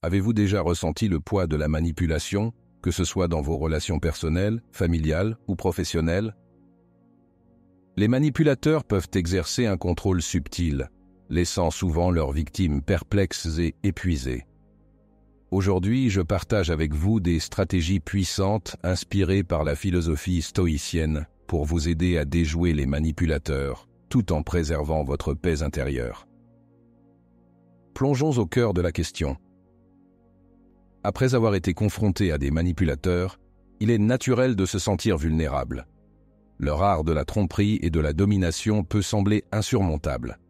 Avez-vous déjà ressenti le poids de la manipulation, que ce soit dans vos relations personnelles, familiales ou professionnelles? Les manipulateurs peuvent exercer un contrôle subtil, laissant souvent leurs victimes perplexes et épuisées. Aujourd'hui, je partage avec vous des stratégies puissantes inspirées par la philosophie stoïcienne pour vous aider à déjouer les manipulateurs, tout en préservant votre paix intérieure. Plongeons au cœur de la question. Après avoir été confronté à des manipulateurs, il est naturel de se sentir vulnérable. Leur art de la tromperie et de la domination peut sembler insurmontable.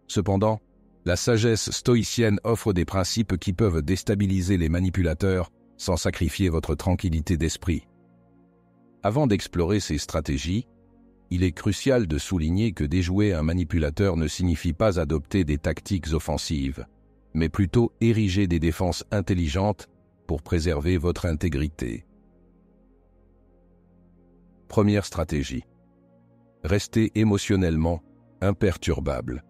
Cependant, la sagesse stoïcienne offre des principes qui peuvent déstabiliser les manipulateurs sans sacrifier votre tranquillité d'esprit. Avant d'explorer ces stratégies, il est crucial de souligner que déjouer un manipulateur ne signifie pas adopter des tactiques offensives, mais plutôt ériger des défenses intelligentes pour préserver votre intégrité. Première stratégie. Restez émotionnellement imperturbable.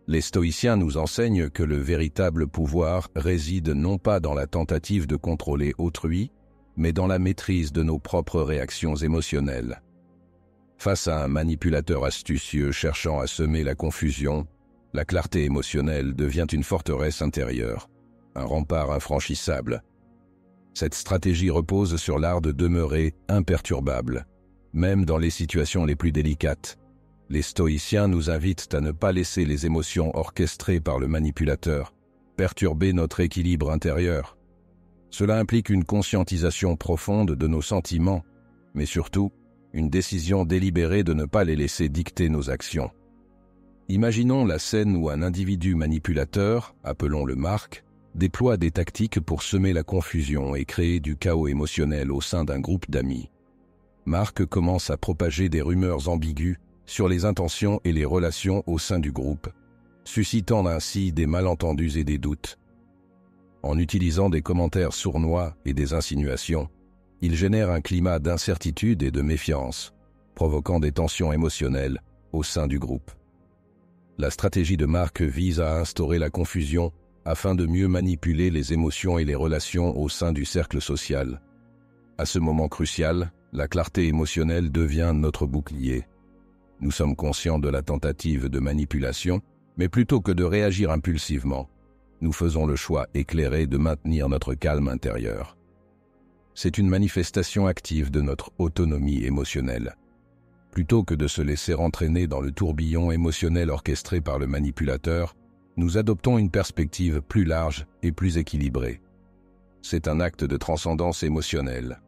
Les stoïciens nous enseignent que le véritable pouvoir réside non pas dans la tentative de contrôler autrui, mais dans la maîtrise de nos propres réactions émotionnelles. Face à un manipulateur astucieux cherchant à semer la confusion, la clarté émotionnelle devient une forteresse intérieure, un rempart infranchissable. Cette stratégie repose sur l'art de demeurer imperturbable, même dans les situations les plus délicates. Les stoïciens nous invitent à ne pas laisser les émotions orchestrées par le manipulateur perturber notre équilibre intérieur. Cela implique une conscientisation profonde de nos sentiments, mais surtout, une décision délibérée de ne pas les laisser dicter nos actions. Imaginons la scène où un individu manipulateur, appelons-le Marc, déploie des tactiques pour semer la confusion et créer du chaos émotionnel au sein d'un groupe d'amis. Marc commence à propager des rumeurs ambiguës sur les intentions et les relations au sein du groupe, suscitant ainsi des malentendus et des doutes. En utilisant des commentaires sournois et des insinuations, il génère un climat d'incertitude et de méfiance, provoquant des tensions émotionnelles au sein du groupe. La stratégie de Marc vise à instaurer la confusion afin de mieux manipuler les émotions et les relations au sein du cercle social. À ce moment crucial, la clarté émotionnelle devient notre bouclier. Nous sommes conscients de la tentative de manipulation, mais plutôt que de réagir impulsivement, nous faisons le choix éclairé de maintenir notre calme intérieur. C'est une manifestation active de notre autonomie émotionnelle. Plutôt que de se laisser entraîner dans le tourbillon émotionnel orchestré par le manipulateur, nous adoptons une perspective plus large et plus équilibrée. C'est un acte de transcendance émotionnelle,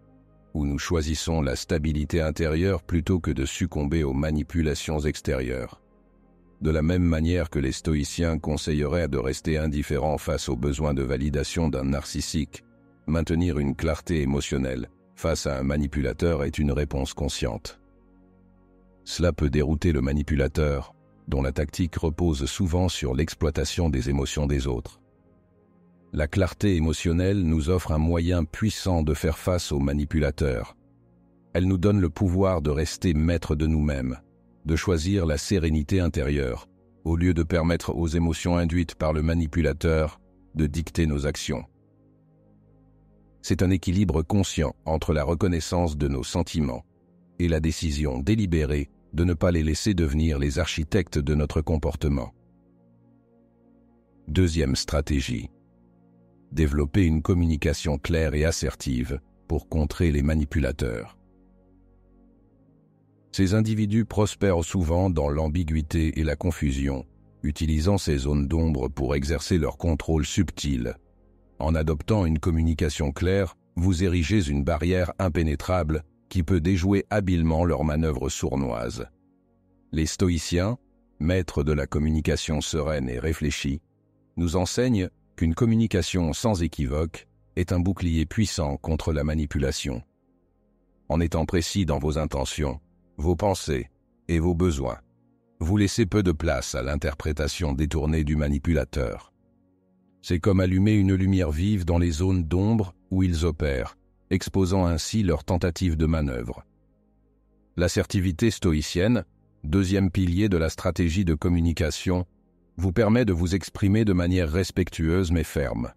où nous choisissons la stabilité intérieure plutôt que de succomber aux manipulations extérieures. De la même manière que les stoïciens conseilleraient de rester indifférents face aux besoins de validation d'un narcissique, maintenir une clarté émotionnelle face à un manipulateur est une réponse consciente. Cela peut dérouter le manipulateur, dont la tactique repose souvent sur l'exploitation des émotions des autres. La clarté émotionnelle nous offre un moyen puissant de faire face aux manipulateurs. Elle nous donne le pouvoir de rester maître de nous-mêmes, de choisir la sérénité intérieure, au lieu de permettre aux émotions induites par le manipulateur de dicter nos actions. C'est un équilibre conscient entre la reconnaissance de nos sentiments et la décision délibérée de ne pas les laisser devenir les architectes de notre comportement. Deuxième stratégie. Développer une communication claire et assertive pour contrer les manipulateurs. Ces individus prospèrent souvent dans l'ambiguïté et la confusion, utilisant ces zones d'ombre pour exercer leur contrôle subtil. En adoptant une communication claire, vous érigez une barrière impénétrable qui peut déjouer habilement leurs manœuvres sournoises. Les stoïciens, maîtres de la communication sereine et réfléchie, nous enseignent qu'une communication sans équivoque est un bouclier puissant contre la manipulation. En étant précis dans vos intentions, vos pensées et vos besoins, vous laissez peu de place à l'interprétation détournée du manipulateur. C'est comme allumer une lumière vive dans les zones d'ombre où ils opèrent, exposant ainsi leurs tentatives de manœuvre. L'assertivité stoïcienne, deuxième pilier de la stratégie de communication, vous permet de vous exprimer de manière respectueuse mais ferme.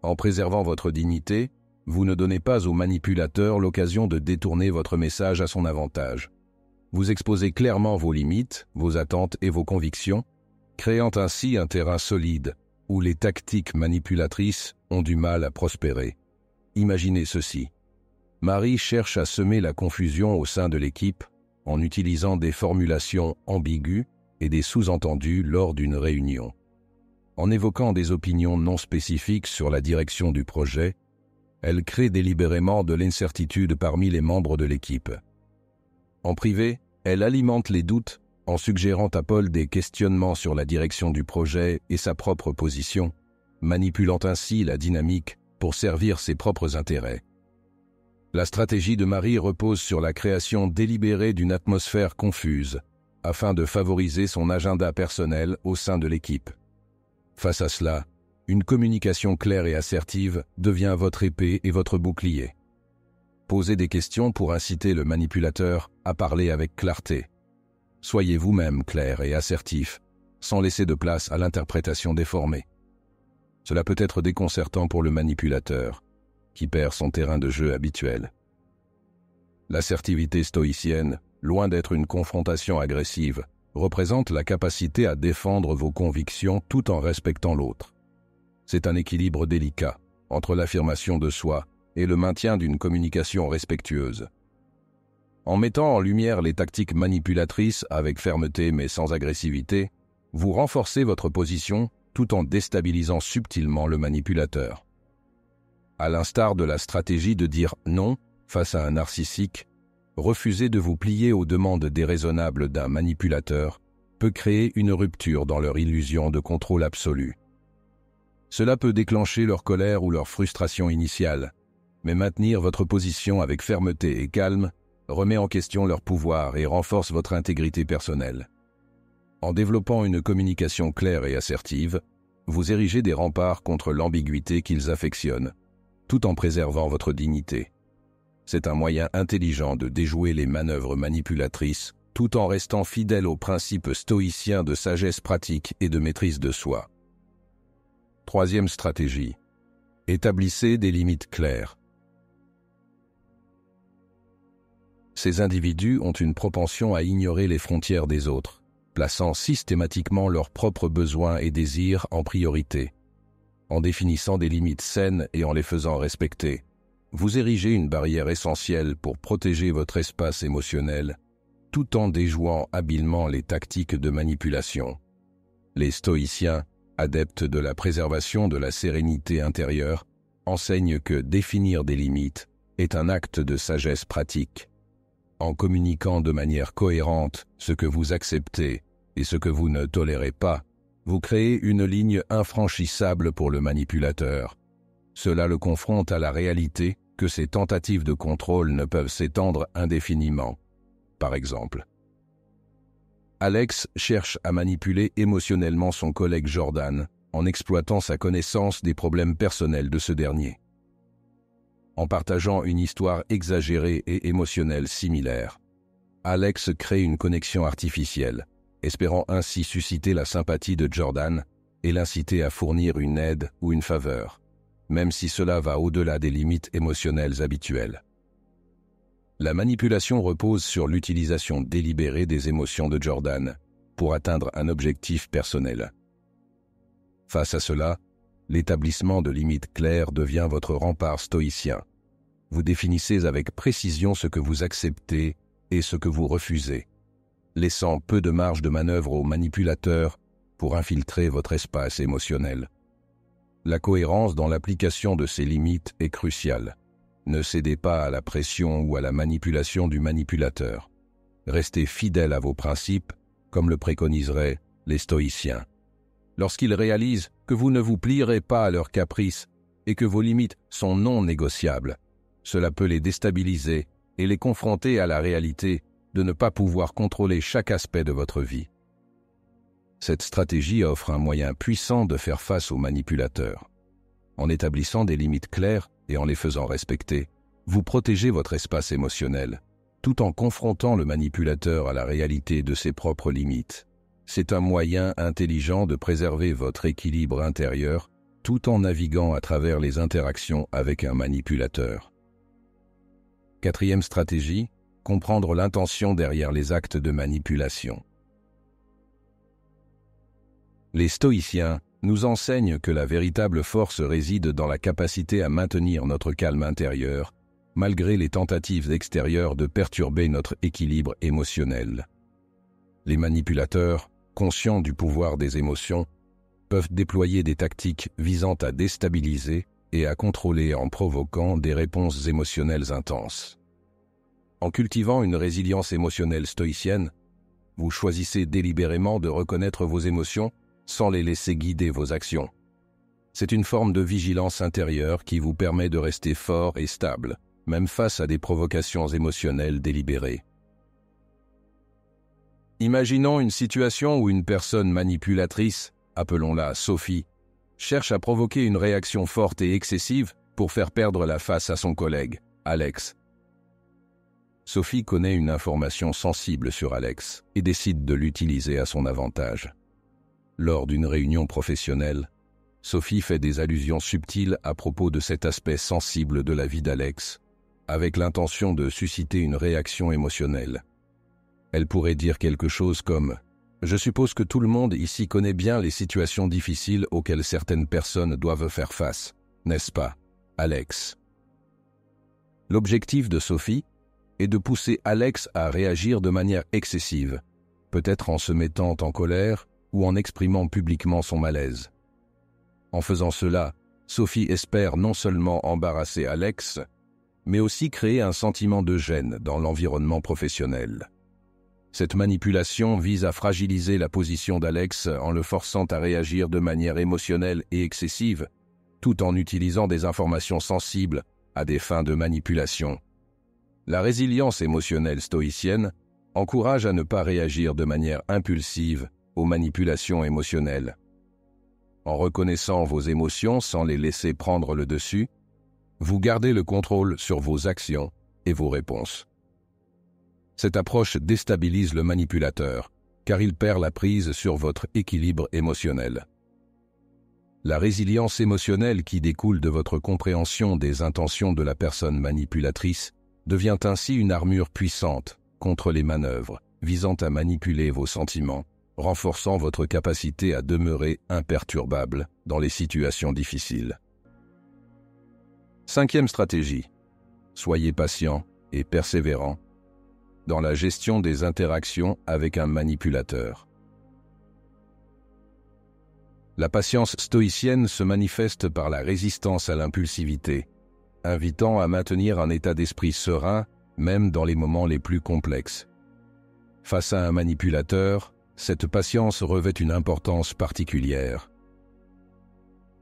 En préservant votre dignité, vous ne donnez pas au manipulateur l'occasion de détourner votre message à son avantage. Vous exposez clairement vos limites, vos attentes et vos convictions, créant ainsi un terrain solide où les tactiques manipulatrices ont du mal à prospérer. Imaginez ceci. Marie cherche à semer la confusion au sein de l'équipe en utilisant des formulations ambiguës et des sous-entendus lors d'une réunion. En évoquant des opinions non spécifiques sur la direction du projet, elle crée délibérément de l'incertitude parmi les membres de l'équipe. En privé, elle alimente les doutes en suggérant à Paul des questionnements sur la direction du projet et sa propre position, manipulant ainsi la dynamique pour servir ses propres intérêts. La stratégie de Marie repose sur la création délibérée d'une atmosphère confuse, afin de favoriser son agenda personnel au sein de l'équipe. Face à cela, une communication claire et assertive devient votre épée et votre bouclier. Posez des questions pour inciter le manipulateur à parler avec clarté. Soyez vous-même clair et assertif, sans laisser de place à l'interprétation déformée. Cela peut être déconcertant pour le manipulateur, qui perd son terrain de jeu habituel. L'assertivité stoïcienne, loin d'être une confrontation agressive, représente la capacité à défendre vos convictions tout en respectant l'autre. C'est un équilibre délicat entre l'affirmation de soi et le maintien d'une communication respectueuse. En mettant en lumière les tactiques manipulatrices avec fermeté mais sans agressivité, vous renforcez votre position tout en déstabilisant subtilement le manipulateur. À l'instar de la stratégie de dire non face à un narcissique, refuser de vous plier aux demandes déraisonnables d'un manipulateur peut créer une rupture dans leur illusion de contrôle absolu. Cela peut déclencher leur colère ou leur frustration initiale, mais maintenir votre position avec fermeté et calme remet en question leur pouvoir et renforce votre intégrité personnelle. En développant une communication claire et assertive, vous érigez des remparts contre l'ambiguïté qu'ils affectionnent, tout en préservant votre dignité. C'est un moyen intelligent de déjouer les manœuvres manipulatrices, tout en restant fidèle aux principes stoïciens de sagesse pratique et de maîtrise de soi. Troisième stratégie. Établissez des limites claires. Ces individus ont une propension à ignorer les frontières des autres, plaçant systématiquement leurs propres besoins et désirs en priorité. En définissant des limites saines et en les faisant respecter, vous érigez une barrière essentielle pour protéger votre espace émotionnel, tout en déjouant habilement les tactiques de manipulation. Les stoïciens, adeptes de la préservation de la sérénité intérieure, enseignent que définir des limites est un acte de sagesse pratique. En communiquant de manière cohérente ce que vous acceptez et ce que vous ne tolérez pas, vous créez une ligne infranchissable pour le manipulateur. Cela le confronte à la réalité que ses tentatives de contrôle ne peuvent s'étendre indéfiniment. Par exemple, Alex cherche à manipuler émotionnellement son collègue Jordan en exploitant sa connaissance des problèmes personnels de ce dernier. En partageant une histoire exagérée et émotionnelle similaire, Alex crée une connexion artificielle, espérant ainsi susciter la sympathie de Jordan et l'inciter à fournir une aide ou une faveur, même si cela va au-delà des limites émotionnelles habituelles. La manipulation repose sur l'utilisation délibérée des émotions de Jordan pour atteindre un objectif personnel. Face à cela, l'établissement de limites claires devient votre rempart stoïcien. Vous définissez avec précision ce que vous acceptez et ce que vous refusez, laissant peu de marge de manœuvre aux manipulateurs pour infiltrer votre espace émotionnel. La cohérence dans l'application de ces limites est cruciale. Ne cédez pas à la pression ou à la manipulation du manipulateur. Restez fidèle à vos principes, comme le préconiseraient les stoïciens. Lorsqu'ils réalisent que vous ne vous plierez pas à leurs caprices et que vos limites sont non négociables, cela peut les déstabiliser et les confronter à la réalité de ne pas pouvoir contrôler chaque aspect de votre vie. Cette stratégie offre un moyen puissant de faire face aux manipulateurs. En établissant des limites claires et en les faisant respecter, vous protégez votre espace émotionnel, tout en confrontant le manipulateur à la réalité de ses propres limites. C'est un moyen intelligent de préserver votre équilibre intérieur tout en naviguant à travers les interactions avec un manipulateur. Quatrième stratégie, comprendre l'intention derrière les actes de manipulation. Les stoïciens nous enseignent que la véritable force réside dans la capacité à maintenir notre calme intérieur, malgré les tentatives extérieures de perturber notre équilibre émotionnel. Les manipulateurs, conscients du pouvoir des émotions, peuvent déployer des tactiques visant à déstabiliser et à contrôler en provoquant des réponses émotionnelles intenses. En cultivant une résilience émotionnelle stoïcienne, vous choisissez délibérément de reconnaître vos émotions sans les laisser guider vos actions. C'est une forme de vigilance intérieure qui vous permet de rester fort et stable, même face à des provocations émotionnelles délibérées. Imaginons une situation où une personne manipulatrice, appelons-la Sophie, cherche à provoquer une réaction forte et excessive pour faire perdre la face à son collègue, Alex. Sophie connaît une information sensible sur Alex et décide de l'utiliser à son avantage. Lors d'une réunion professionnelle, Sophie fait des allusions subtiles à propos de cet aspect sensible de la vie d'Alex, avec l'intention de susciter une réaction émotionnelle. Elle pourrait dire quelque chose comme « Je suppose que tout le monde ici connaît bien les situations difficiles auxquelles certaines personnes doivent faire face, n'est-ce pas, Alex ?» L'objectif de Sophie est de pousser Alex à réagir de manière excessive, peut-être en se mettant en colère ou en exprimant publiquement son malaise. En faisant cela, Sophie espère non seulement embarrasser Alex, mais aussi créer un sentiment de gêne dans l'environnement professionnel. Cette manipulation vise à fragiliser la position d'Alex en le forçant à réagir de manière émotionnelle et excessive, tout en utilisant des informations sensibles à des fins de manipulation. La résilience émotionnelle stoïcienne encourage à ne pas réagir de manière impulsive aux manipulations émotionnelles. En reconnaissant vos émotions sans les laisser prendre le dessus, vous gardez le contrôle sur vos actions et vos réponses. Cette approche déstabilise le manipulateur, car il perd la prise sur votre équilibre émotionnel. La résilience émotionnelle qui découle de votre compréhension des intentions de la personne manipulatrice devient ainsi une armure puissante contre les manœuvres visant à manipuler vos sentiments, renforçant votre capacité à demeurer imperturbable dans les situations difficiles. Cinquième stratégie. Soyez patient et persévérant dans la gestion des interactions avec un manipulateur. La patience stoïcienne se manifeste par la résistance à l'impulsivité, invitant à maintenir un état d'esprit serein même dans les moments les plus complexes. Face à un manipulateur, cette patience revêt une importance particulière.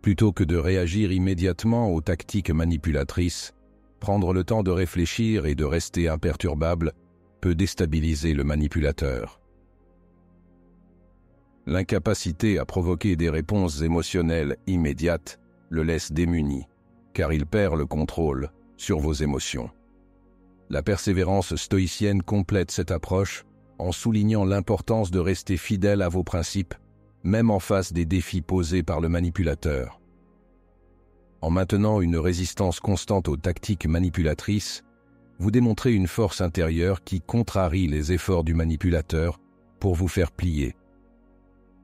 Plutôt que de réagir immédiatement aux tactiques manipulatrices, prendre le temps de réfléchir et de rester imperturbable peut déstabiliser le manipulateur. L'incapacité à provoquer des réponses émotionnelles immédiates le laisse démuni, car il perd le contrôle sur vos émotions. La persévérance stoïcienne complète cette approche en soulignant l'importance de rester fidèle à vos principes, même en face des défis posés par le manipulateur. En maintenant une résistance constante aux tactiques manipulatrices, vous démontrez une force intérieure qui contrarie les efforts du manipulateur pour vous faire plier.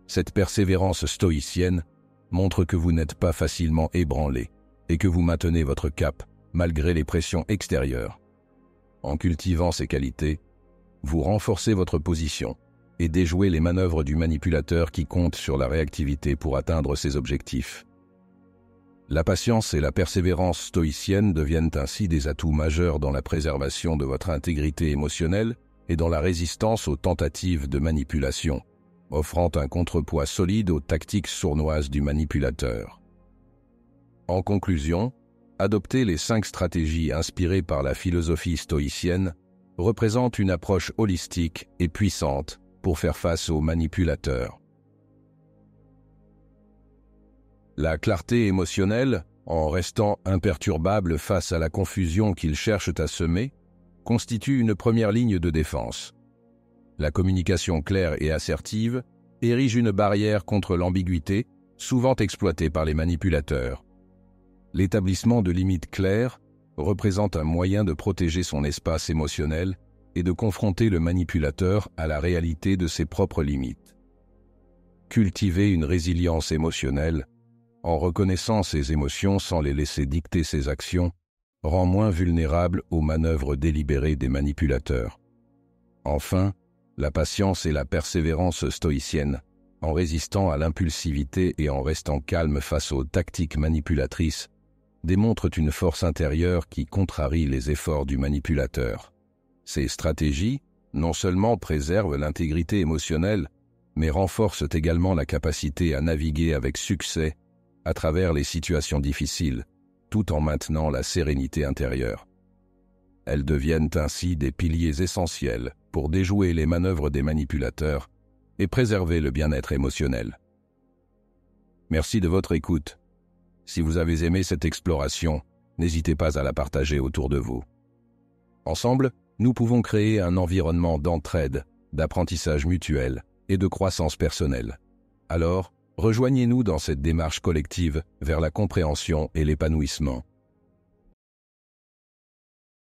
Cette persévérance stoïcienne montre que vous n'êtes pas facilement ébranlé et que vous maintenez votre cap malgré les pressions extérieures. En cultivant ces qualités, vous renforcez votre position et déjouez les manœuvres du manipulateur qui compte sur la réactivité pour atteindre ses objectifs. La patience et la persévérance stoïcienne deviennent ainsi des atouts majeurs dans la préservation de votre intégrité émotionnelle et dans la résistance aux tentatives de manipulation, offrant un contrepoids solide aux tactiques sournoises du manipulateur. En conclusion, adopter les 5 stratégies inspirées par la philosophie stoïcienne représente une approche holistique et puissante pour faire face aux manipulateurs. La clarté émotionnelle, en restant imperturbable face à la confusion qu'ils cherchent à semer, constitue une première ligne de défense. La communication claire et assertive érige une barrière contre l'ambiguïté, souvent exploitée par les manipulateurs. L'établissement de limites claires représente un moyen de protéger son espace émotionnel et de confronter le manipulateur à la réalité de ses propres limites. Cultiver une résilience émotionnelle, en reconnaissant ses émotions sans les laisser dicter ses actions, rend moins vulnérable aux manœuvres délibérées des manipulateurs. Enfin, la patience et la persévérance stoïcienne, en résistant à l'impulsivité et en restant calme face aux tactiques manipulatrices, démontrent une force intérieure qui contrarie les efforts du manipulateur. Ces stratégies, non seulement préservent l'intégrité émotionnelle, mais renforcent également la capacité à naviguer avec succès à travers les situations difficiles, tout en maintenant la sérénité intérieure. Elles deviennent ainsi des piliers essentiels pour déjouer les manœuvres des manipulateurs et préserver le bien-être émotionnel. Merci de votre écoute. Si vous avez aimé cette exploration, n'hésitez pas à la partager autour de vous. Ensemble, nous pouvons créer un environnement d'entraide, d'apprentissage mutuel et de croissance personnelle. Alors, rejoignez-nous dans cette démarche collective vers la compréhension et l'épanouissement.